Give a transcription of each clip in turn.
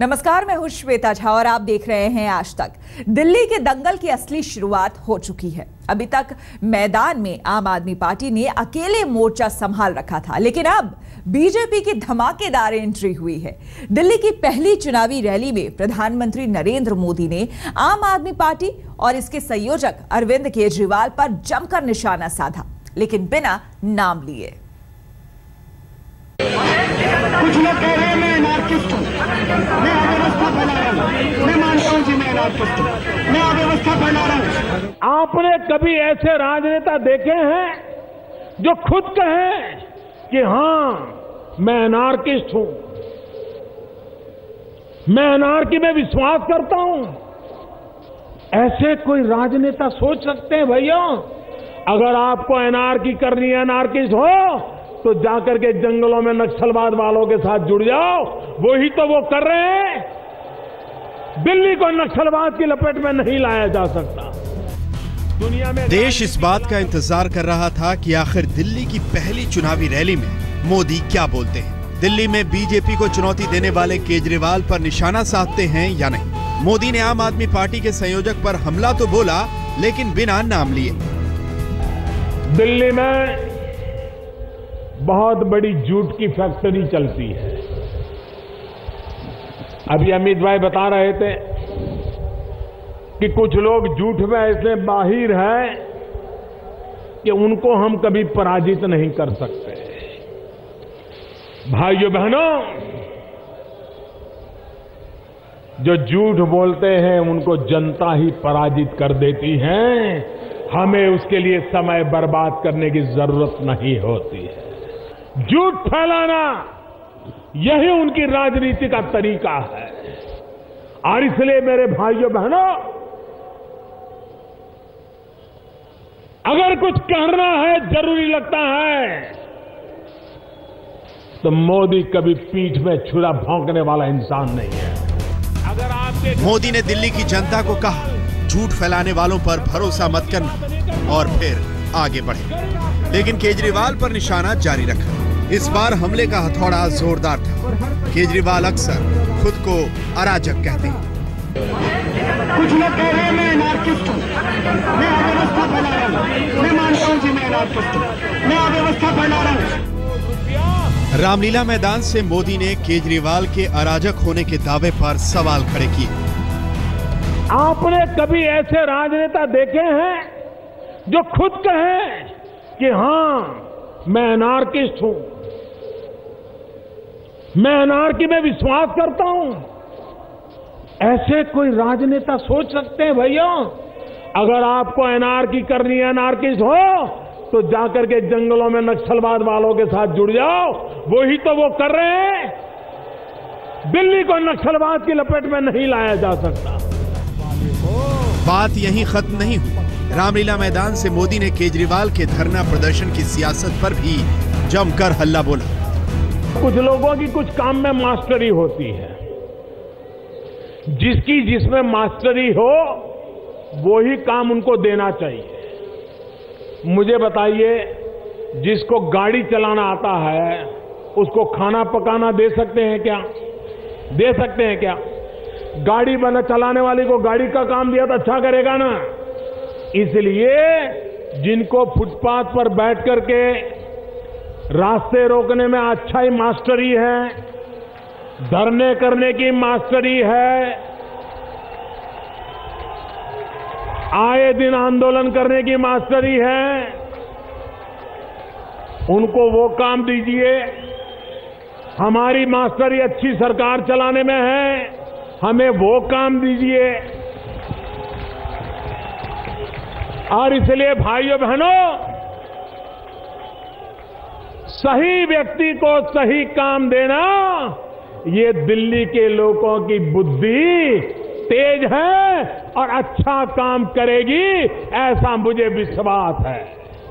नमस्कार, मैं हूं श्वेता झा और आप देख रहे हैं आज तक। दिल्ली के दंगल की असली शुरुआत हो चुकी है। अभी तक मैदान में आम आदमी पार्टी ने अकेले मोर्चा संभाल रखा था, लेकिन अब बीजेपी की धमाकेदार एंट्री हुई है। दिल्ली की पहली चुनावी रैली में प्रधानमंत्री नरेंद्र मोदी ने आम आदमी पार्टी और इसके संयोजक अरविंद केजरीवाल पर जमकर निशाना साधा, लेकिन बिना नाम लिए। कुछ लोग कह रहे हैं मैं अनार्किस्ट हूँ, मैं अव्यवस्था फैला रहा हूँ। मैं मानता हूँ जी मैं अनार्किस्ट हूँ, मैं अव्यवस्था फैला रहा हूँ। आपने कभी ऐसे राजनेता देखे हैं जो खुद कहें कि हाँ मैं अनार्किस्ट हूँ, मैं अनार्की में विश्वास करता हूँ? ऐसे कोई राजनेता सोच सकते हैं भैया? अगर आपको अनार्की करनी है, अनार्किस्ट हो तो जाकर के जंगलों में नक्सलवाद वालों के साथ जुड़ जाओ। वही तो वो कर रहे हैं। दिल्ली को नक्सलवाद की लपेट में नहीं लाया जा सकता। दुनिया में देश इस बात का इंतजार कर रहा था कि आखिर दिल्ली की पहली चुनावी रैली में मोदी क्या बोलते हैं। दिल्ली में बीजेपी को चुनौती देने वाले केजरीवाल पर निशाना साधते हैं या नहीं। मोदी ने आम आदमी पार्टी के संयोजक पर हमला तो बोला, लेकिन बिना नाम लिए। दिल्ली में बहुत बड़ी झूठ की फैक्ट्री चलती है। अभी अमित भाई बता रहे थे कि कुछ लोग झूठ में ऐसे माहिर हैं कि उनको हम कभी पराजित नहीं कर सकते। भाइयों बहनों, जो झूठ बोलते हैं उनको जनता ही पराजित कर देती है। हमें उसके लिए समय बर्बाद करने की जरूरत नहीं होती है। झूठ फैलाना यही उनकी राजनीति का तरीका है। और इसलिए मेरे भाइयों बहनों, अगर कुछ कहना है, जरूरी लगता है, तो मोदी कभी पीठ में छुरा भौंकने वाला इंसान नहीं है। अगर आपके मोदी ने दिल्ली की जनता को कहा, झूठ फैलाने वालों पर भरोसा मत करना, और फिर आगे बढ़े। लेकिन केजरीवाल पर निशाना जारी रखा। इस बार हमले का हथौड़ा जोरदार था। केजरीवाल अक्सर खुद को अराजक कहते हैं। कुछ लोग कह रहे हैं मैं अनार्किस्ट हूँ, मैं अव्यवस्था फैला रहा हूँ। मैं मानता हूँ जी मैं अनार्किस्ट हूँ, मैं अव्यवस्था फैला रहा हूँ। रामलीला मैदान से मोदी ने केजरीवाल के अराजक होने के दावे पर सवाल खड़े किए। आपने कभी ऐसे राजनेता देखे हैं जो खुद कहें कि हाँ मैं अनार्किस्ट हूं, मैं अनार्की में विश्वास करता हूं? ऐसे कोई राजनेता सोच सकते हैं भैया? अगर आपको अनार्की करनी है, अनार्किस्ट हो तो जाकर के जंगलों में नक्सलवाद वालों के साथ जुड़ जाओ। वही तो वो कर रहे हैं। दिल्ली को नक्सलवाद की लपेट में नहीं लाया जा सकता। बात यहीं खत्म नहीं हुई। रामलीला मैदान से मोदी ने केजरीवाल के धरना प्रदर्शन की सियासत पर भी जमकर हल्ला बोला। कुछ लोगों की कुछ काम में मास्टरी होती है। जिसकी जिसमें मास्टरी हो वो ही काम उनको देना चाहिए। मुझे बताइए, जिसको गाड़ी चलाना आता है उसको खाना पकाना दे सकते हैं क्या? दे सकते हैं क्या? गाड़ी चलाने वाले को गाड़ी का काम दिया तो अच्छा करेगा ना। इसलिए जिनको फुटपाथ पर बैठ करके रास्ते रोकने में अच्छा ही मास्टरी है, धरने करने की मास्टरी है, आए दिन आंदोलन करने की मास्टरी है, उनको वो काम दीजिए। हमारी मास्टरी अच्छी सरकार चलाने में है, हमें वो काम दीजिए। और इसलिए भाइयों बहनों, सही व्यक्ति को सही काम देना, ये दिल्ली के लोगों की बुद्धि तेज है और अच्छा काम करेगी, ऐसा मुझे विश्वास है।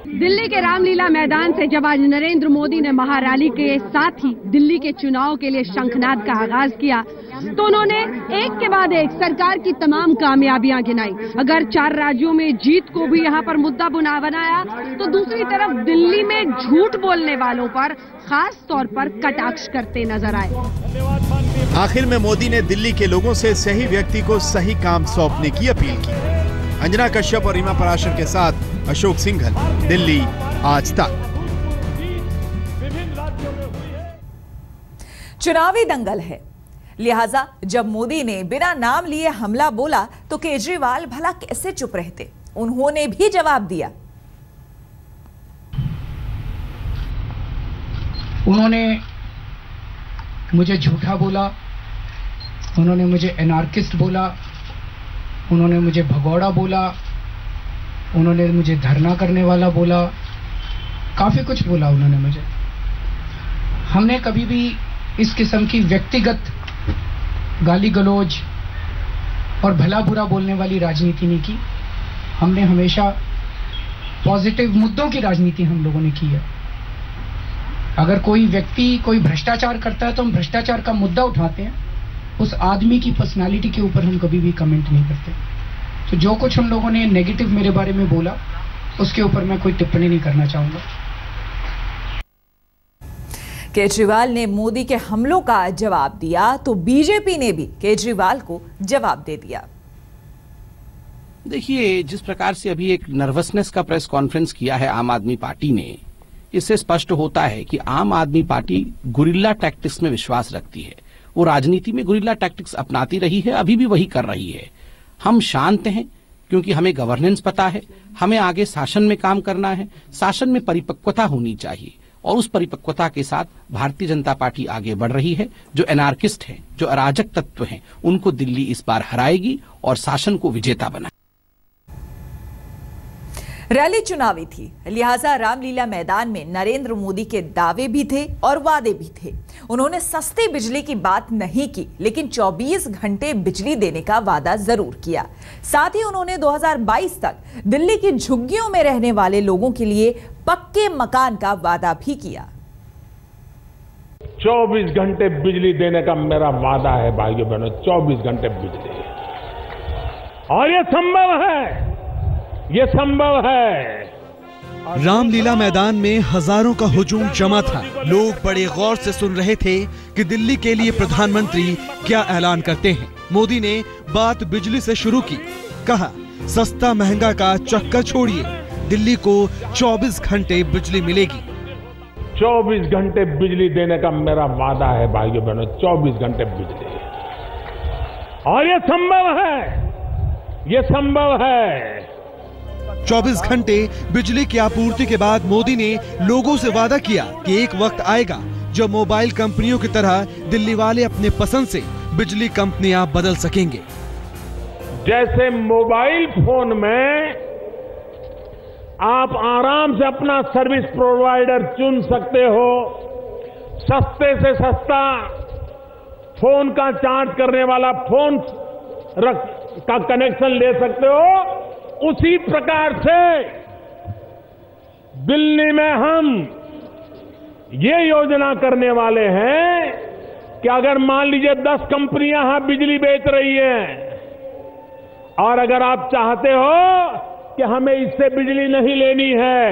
दिल्ली के रामलीला मैदान से जब आज नरेंद्र मोदी ने महारैली के साथ ही दिल्ली के चुनाव के लिए शंखनाद का आगाज किया तो उन्होंने एक के बाद एक सरकार की तमाम कामयाबियां गिनाई। अगर 4 राज्यों में जीत को भी यहां पर मुद्दा बनाया तो दूसरी तरफ दिल्ली में झूठ बोलने वालों पर खास तौर पर कटाक्ष करते नजर आए। आखिर में मोदी ने दिल्ली के लोगों से सही व्यक्ति को सही काम सौंपने की अपील की। अंजना कश्यप और रीमा पराशर के साथ अशोक सिंघल, दिल्ली आज तक। चुनावी दंगल है, लिहाजा जब मोदी ने बिना नाम लिए हमला बोला तो केजरीवाल भला कैसे चुप रहते। उन्होंने भी जवाब दिया। उन्होंने मुझे झूठा बोला, उन्होंने मुझे एनार्किस्ट बोला, उन्होंने मुझे भगौड़ा बोला, उन्होंने मुझे धरना करने वाला बोला, काफी कुछ बोला उन्होंने मुझे। हमने कभी भी इस किस्म की व्यक्तिगत गाली गलौज और भला बुरा बोलने वाली राजनीति नहीं की। हमने हमेशा पॉजिटिव मुद्दों की राजनीति हम लोगों ने की है। अगर कोई व्यक्ति कोई भ्रष्टाचार करता है तो हम भ्रष्टाचार का मुद्दा उठाते हैं, उस आदमी की पर्सनालिटी के ऊपर हम कभी भी कमेंट नहीं करते। तो जो कुछ हम लोगों ने नेगेटिव मेरे बारे में बोला उसके ऊपर मैं कोई टिप्पणी नहीं करना चाहूंगा। केजरीवाल ने मोदी के हमलों का जवाब दिया तो बीजेपी ने भी केजरीवाल को जवाब दे दिया। देखिए, जिस प्रकार से अभी एक नर्वसनेस का प्रेस कॉन्फ्रेंस किया है आम आदमी पार्टी ने, इससे स्पष्ट होता है कि आम आदमी पार्टी गुरिल्ला टैक्टिक्स में विश्वास रखती है। वो राजनीति में गुरिल्ला टैक्टिक्स अपनाती रही है, अभी भी वही कर रही है। हम शांत हैं क्योंकि हमें गवर्नेंस पता है, हमें आगे शासन में काम करना है, शासन में परिपक्वता होनी चाहिए और उस परिपक्वता के साथ भारतीय जनता पार्टी आगे बढ़ रही है। जो एनार्किस्ट हैं, जो अराजक तत्व हैं, उनको दिल्ली इस बार हराएगी और शासन को विजेता बनाएगी। रैली चुनावी थी, लिहाजा रामलीला मैदान में नरेंद्र मोदी के दावे भी थे और वादे भी थे। उन्होंने सस्ती बिजली की बात नहीं की, लेकिन 24 घंटे बिजली देने का वादा जरूर किया। साथ ही उन्होंने 2022 तक दिल्ली की झुग्गियों में रहने वाले लोगों के लिए पक्के मकान का वादा भी किया। 24 घंटे बिजली देने का मेरा वादा है भाइयों बहनों, 24 घंटे बिजली। और ये संभव है, ये संभव है। रामलीला मैदान में हजारों का हुजूम जमा था। लोग बड़े गौर से सुन रहे थे कि दिल्ली के लिए प्रधानमंत्री क्या ऐलान करते हैं। मोदी ने बात बिजली से शुरू की, कहा सस्ता महंगा का चक्कर छोड़िए, दिल्ली को 24 घंटे बिजली मिलेगी। 24 घंटे बिजली देने का मेरा वादा है भाइयों बहनों, 24 घंटे बिजली। और ये संभव है, ये संभव है। 24 घंटे बिजली की आपूर्ति के बाद मोदी ने लोगों से वादा किया कि एक वक्त आएगा जब मोबाइल कंपनियों की तरह दिल्ली वाले अपने पसंद से बिजली कंपनियां बदल सकेंगे। जैसे मोबाइल फोन में आप आराम से अपना सर्विस प्रोवाइडर चुन सकते हो, सस्ते से सस्ता फोन का चार्ज करने वाला फोन का कनेक्शन ले सकते हो, उसी प्रकार से दिल्ली में हम ये योजना करने वाले हैं कि अगर मान लीजिए 10 कंपनियां यहां बिजली बेच रही हैं और अगर आप चाहते हो कि हमें इससे बिजली नहीं लेनी है,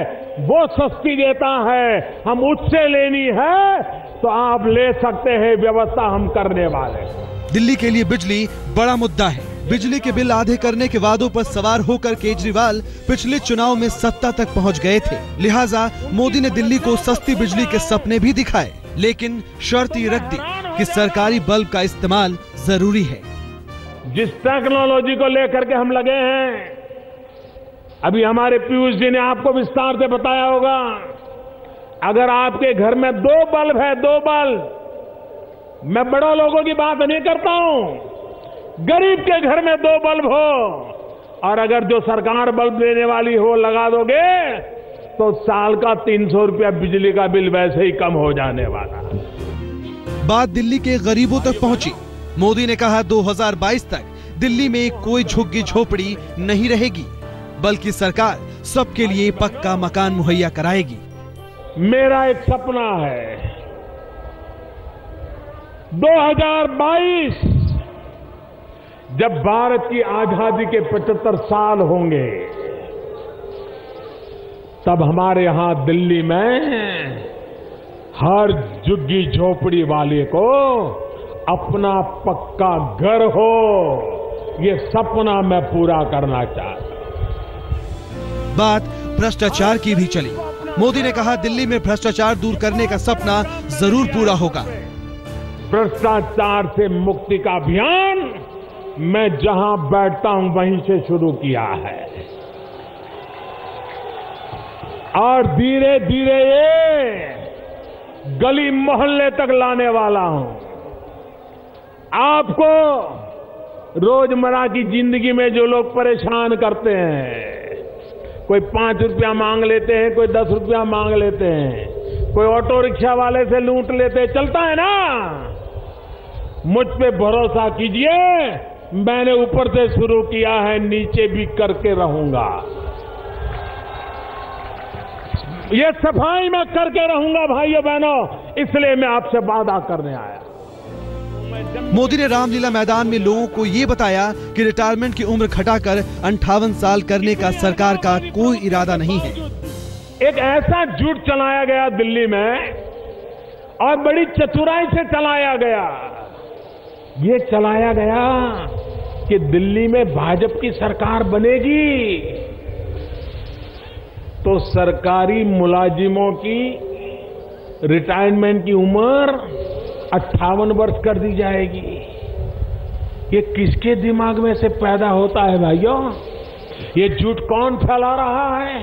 वो सस्ती देता है, हम उससे लेनी है, तो आप ले सकते हैं। व्यवस्था हम करने वाले हैं। दिल्ली के लिए बिजली बड़ा मुद्दा है। बिजली के बिल आधे करने के वादों पर सवार होकर केजरीवाल पिछले चुनाव में सत्ता तक पहुंच गए थे। लिहाजा मोदी ने दिल्ली को सस्ती बिजली के सपने भी दिखाए, लेकिन शर्त ये रख दी कि सरकारी बल्ब का इस्तेमाल जरूरी है। जिस टेक्नोलॉजी को लेकर के हम लगे हैं, अभी हमारे पीयूष जी ने आपको विस्तार से बताया होगा, अगर आपके घर में 2 बल्ब है, 2 बल्ब, मैं बड़ों लोगों की बात नहीं करता हूं, गरीब के घर में 2 बल्ब हो और अगर जो सरकार बल्ब देने वाली हो लगा दोगे तो साल का 300 रुपया बिजली का बिल वैसे ही कम हो जाने वाला। बात दिल्ली के गरीबों तक पहुंची। मोदी ने कहा 2022 तक दिल्ली में कोई झुग्गी झोपड़ी नहीं रहेगी, बल्कि सरकार सबके लिए पक्का मकान मुहैया कराएगी। मेरा एक सपना है 2022 जब भारत की आजादी के 75 साल होंगे, तब हमारे यहां दिल्ली में हर झुग्गी झोपड़ी वाले को अपना पक्का घर हो, ये सपना मैं पूरा करना चाहता हूं। बात भ्रष्टाचार की भी चली। मोदी ने कहा दिल्ली में भ्रष्टाचार दूर करने का सपना जरूर पूरा होगा। भ्रष्टाचार से मुक्ति का अभियान मैं जहां बैठता हूं वहीं से शुरू किया है और धीरे धीरे ये गली मोहल्ले तक लाने वाला हूं। आपको रोजमर्रा की जिंदगी में जो लोग परेशान करते हैं, कोई 5 रुपया मांग लेते हैं, कोई 10 रुपया मांग लेते हैं, कोई ऑटो रिक्शा वाले से लूट लेते हैं, चलता है ना। मुझ पे भरोसा कीजिए, मैंने ऊपर से शुरू किया है, नीचे भी करके रहूंगा। ये सफाई मैं करके रहूंगा भाइयों बहनों, इसलिए मैं आपसे वादा करने आया। मोदी ने रामलीला मैदान में लोगों को ये बताया कि रिटायरमेंट की उम्र घटाकर 58 साल करने का सरकार का कोई इरादा नहीं है। एक ऐसा झूठ चलाया गया दिल्ली में और बड़ी चतुराई से चलाया गया। ये चलाया गया कि दिल्ली में भाजपा की सरकार बनेगी तो सरकारी मुलाजिमों की रिटायरमेंट की उम्र 58 वर्ष कर दी जाएगी। ये किसके दिमाग में से पैदा होता है भाइयों? ये झूठ कौन फैला रहा है?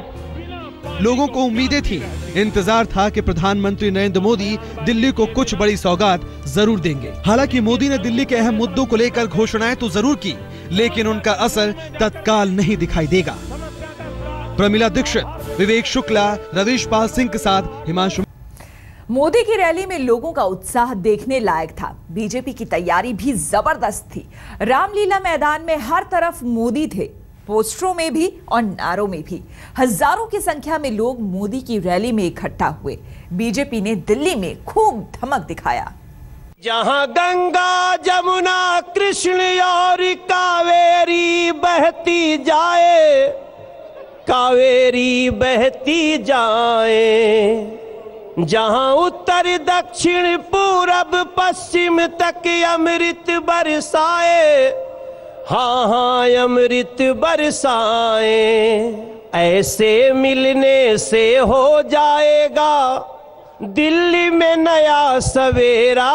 लोगों को उम्मीदें थी, इंतजार था कि प्रधानमंत्री नरेंद्र मोदी दिल्ली को कुछ बड़ी सौगात जरूर देंगे। हालांकि मोदी ने दिल्ली के अहम मुद्दों को लेकर घोषणाएं तो जरूर की, लेकिन उनका असर तत्काल नहीं दिखाई देगा। प्रमिला दीक्षित, विवेक शुक्ला, रवीश पाल सिंह के साथ हिमांशु। मोदी की रैली में लोगों का उत्साह देखने लायक था। बीजेपी की तैयारी भी जबरदस्त थी। रामलीला मैदान में हर तरफ मोदी थे, पोस्टरों में भी और नारों में भी। हजारों की संख्या में लोग मोदी की रैली में इकट्ठा हुए। बीजेपी ने दिल्ली में खूब धमक दिखाया। जहां गंगा जमुना कृष्ण और कावेरी बहती जाए, कावेरी बहती जाए, जहां उत्तर दक्षिण पूरब पश्चिम तक अमृत बरसाए, हाँ हाँ अमृत बरसाए, ऐसे मिलने से हो जाएगा दिल्ली में नया सवेरा।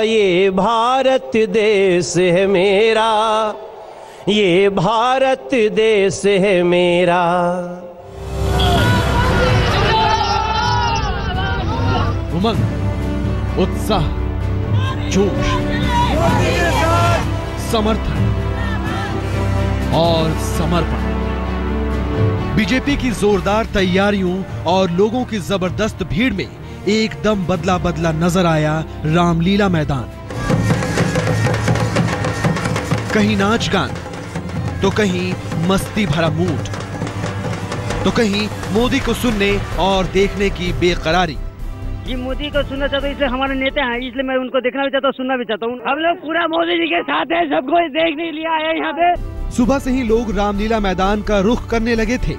ये भारत देश है मेरा, ये भारत देश है मेरा। उमंग, उत्साह, जोश, समर्थन और समर्पण। बीजेपी की जोरदार तैयारियों और लोगों की जबरदस्त भीड़ में एकदम बदला बदला नजर आया रामलीला मैदान। कहीं नाच गान, तो कहीं मस्ती भरा मूड, तो कहीं मोदी को सुनने और देखने की बेकरारी। ये मोदी को सुनना चाहता हूँ, इसलिए हमारे नेता हैं, इसलिए मैं उनको देखना भी चाहता हूँ, सुनना भी चाहता हूँ। हम लोग पूरा मोदी जी के साथ हैं, सबको देखने के लिए आए हैं यहाँ पे। सुबह से ही लोग रामलीला मैदान का रुख करने लगे थे।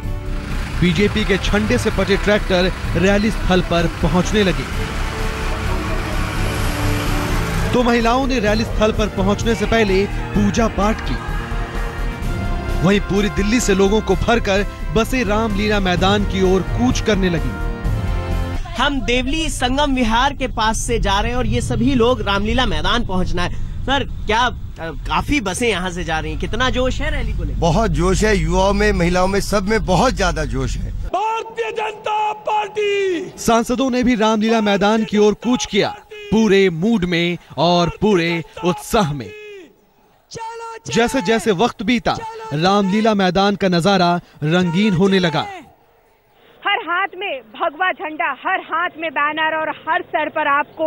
बीजेपी के झंडे से पटे ट्रैक्टर रैली स्थल पर पहुंचने लगे, तो महिलाओं ने रैली स्थल पर पहुंचने से पहले पूजा पाठ की। वहीं पूरी दिल्ली से लोगों को भरकर बसें रामलीला मैदान की ओर कूच करने लगी। हम देवली संगम विहार के पास से जा रहे हैं और ये सभी लोग रामलीला मैदान पहुंचना है। सर, क्या काफी बसें यहाँ से जा रही हैं? कितना जोश है रैली को लेकर? बहुत जोश है, युवाओं में, महिलाओं में, सब में बहुत ज्यादा जोश है। भारतीय जनता पार्टी सांसदों ने भी रामलीला मैदान की ओर कूच किया, पूरे मूड में और पूरे उत्साह में। जैसे जैसे वक्त बीता, रामलीला मैदान का नजारा रंगीन होने लगा। हर हाथ में भगवा झंडा, हर हाथ में बैनर और हर सर पर आपको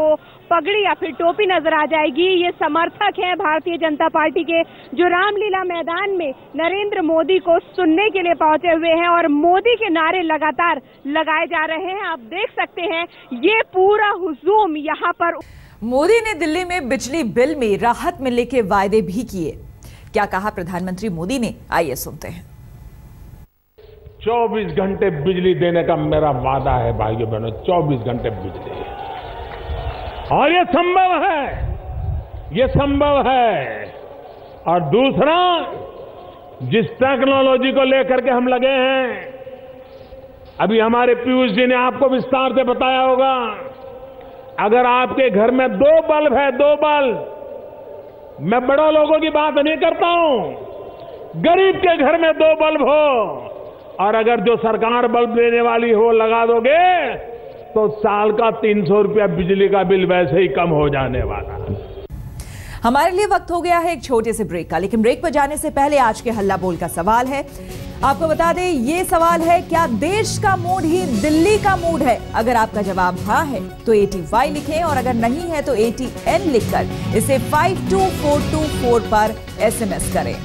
पगड़ी या फिर टोपी नजर आ जाएगी। ये समर्थक हैं भारतीय जनता पार्टी के, जो रामलीला मैदान में नरेंद्र मोदी को सुनने के लिए पहुंचे हुए हैं और मोदी के नारे लगातार लगाए जा रहे हैं। आप देख सकते हैं ये पूरा हुजूम यहाँ पर। मोदी ने दिल्ली में बिजली बिल में राहत मिलने के वायदे भी किए। क्या कहा प्रधानमंत्री मोदी ने, आइए सुनते हैं। 24 घंटे बिजली देने का मेरा वादा है भाइयों बहनों, 24 घंटे बिजली, और ये संभव है, ये संभव है। और दूसरा, जिस टेक्नोलॉजी को लेकर के हम लगे हैं, अभी हमारे पीयूष जी ने आपको विस्तार से बताया होगा, अगर आपके घर में 2 बल्ब है, 2 बल्ब, मैं बड़ों लोगों की बात नहीं करता हूं, गरीब के घर में 2 बल्ब हो और अगर जो सरकार बल्ब देने वाली हो लगा दोगे तो साल का 300 रुपया बिजली का बिल वैसे ही कम हो जाने वाला। हमारे लिए वक्त हो गया है एक छोटे से ब्रेक का, लेकिन ब्रेक पर जाने से पहले आज के हल्ला बोल का सवाल है। आपको बता दें, ये सवाल है, क्या देश का मूड ही दिल्ली का मूड है? अगर आपका जवाब हाँ है तो ATY लिखें, और अगर नहीं है तो ATN लिखकर इसे 52424 पर SMS करें।